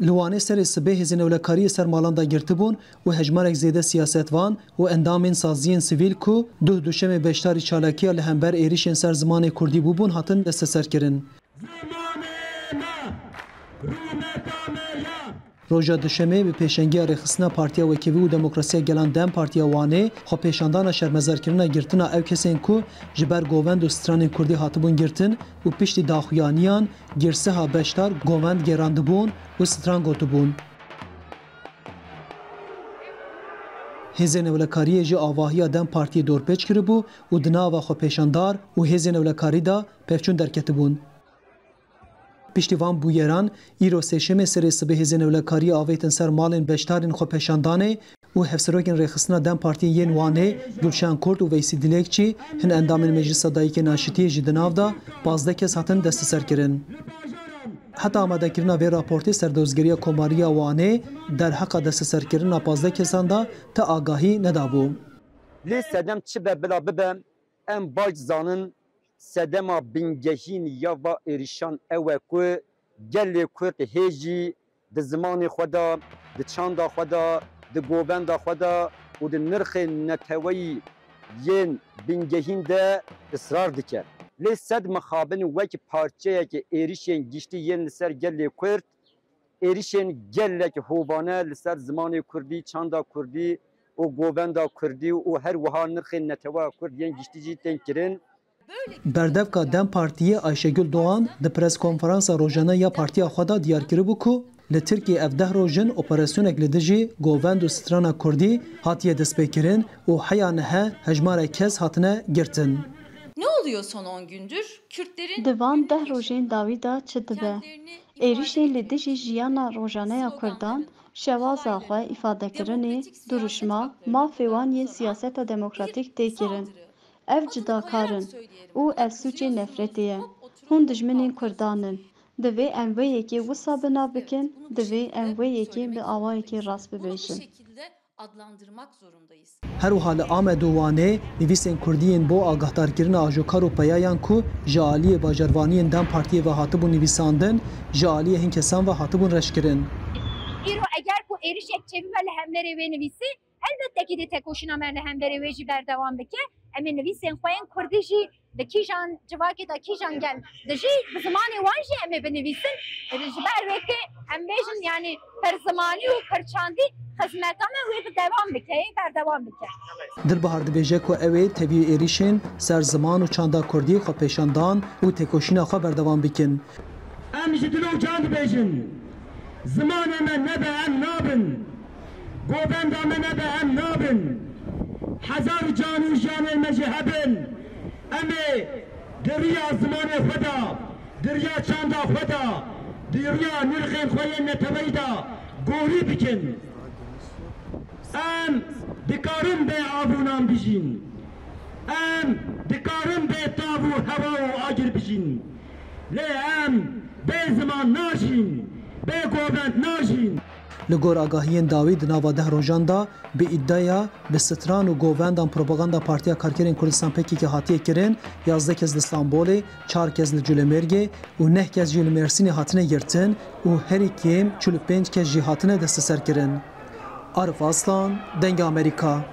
Li serê sibê hêzên ewlekariyê ser malan da girtibûn û hejmarek zêde siyasetvan û endamên saziyên sivîl ku duh duşemê beşdarî çalakiya li hember êrişên ser zimanê Kurdî bûbûn hatin desteserkirin. Roja duşemê bi pêşengiya rêxistina Partiya Wekevî û Demokrasiya Gelan Dem Partiya Wanê xwepêşandana şermezarkirina girtina ev kesên ku ji ber govend û stranên Kurdî hatibûn girtin û piştî daxuyaniyan girseha beşdar govend gêrandibûn û stran gotibûn. Hêzên ewlekariyê jî avahiya Dem Partiyê dorpêç kiribû û di nava xwepêşandar û hêzên ewlekarî da pevçûn derketibûn. Piştîvan bûyeran, îro sêşemê serê sibê hêzên ewlekariyê avêtin ser malên beşdarên xwepêşandanê û hevserokên rêxistina Dem Partiyê yên Wanê, Gülşen Kurt û Veysî Dilekçî hin endamên Meclisa Dayîkê Naşitiyê jî di nav da 12 kes hatin desteserkirin. Heta amadekirina vê raportê serdozgeriya Komariya Wanê derheqa desteserkirina 12 kesan da te agahî nedabû. Lê sedem çi be bila bibem em baş zanin sedema bingehîn ya va êrîşan ew e ku gelê Kurd hêjî di zimanê xwe da, di çanda xwe da, di govenda xwe da û di nirxên neteweyî yên bingehîn de israr dike. Lê sed mixabin wek parçeyekê êrişên giştî yên li ser gelê Kurd, êrişên gelek hovane li ser zimanê Kurdî, çanda Kurdî û govenda Kurdî û her wiha nirxên neteweya Kurd yên giştî jî tên kirin. Berdevka Dem Partiyê Ayşegül Doğan di preskonferansa rojane ya partiya xwe da diyar kiribû ku li Tirkiye ev 10 rojin operasyonek li dijî govend û strana Kurdî hatiye destpêkirin û heya nihe hejmarek kes hatine girtin. Ne oluyor son 10 gündür? Kürtlerin Divan 10 rojên dawî da çi dibe? Êrişên li dijî jiyana rojaneya Kurdan, şewaza xwe îfadekirinê, duruşma, mafê wan yên siyaseta demokratîk tê kirin. Ev cidakarin û ev sûcê nefretê ye. Hûn dijminên Kurdan in. Divê em vê yekê wisa binav bikin, divê em vê yekê bi awayekê rast bibêjin. adlandırmak zorundayız. Her wiha li Amed û Wanê nivîsên Kurdiyên bo agahdarkirina ajokar û peyayan ku ji aliyê bajarvaniyên Dem Partiyê ve hatibûn nivîsandin, ji aliyê hin kesan ve hatibûn reşkirin. İro eger ku êrişek çevîme li hemberê wê nivîsî, elbette ki de tekoşîna me li hemberê wê jî berdewam bike. Em ê nivîsên xwe yên Kurdî jî di kîjan civakê da kîjan gel di jî bi zimanê wan jî em ê binivîsin. Ji ber wê ku em bêjin yani perzimanî û perçandî xizmeta me wê bi devam bike, berdewam bike. Dilbihar dibêje ku ew ê tevî êrişên ser ziman û çanda Kurdî xwepêşandan û tekoşîna xwe berdewam bikin. Em ji dilê û can dibêjin. Zimanê me nebe em nabin. Govenda me nebe em nabin. Hezar can û janê me jî hebin. Em ê di riya zimanê xwe da, di riya çanda xwe da, di riya nirxên xwe yên neteweyî da gorî bikin. Em dikarin bê avûnan bijîn. Em dikarin bê tav û hewa û agir bijîn. Lê em bê ziman najîn, bê govend najîn. Li gor agahiyên dawî di nava 10 rojan da bi îddia bi stran û govendan propaganda Partiya Karkerên Kurdistan PKK hatiye kirin, 11 kes li Stenbolê, 4 kes li Cûlemêrgê û 9 kes jî li Mêrsînê hatine girtin û herî kêm 45 kes jî hatine desteserkirin. Arif Aslan, Dengê Amerîka.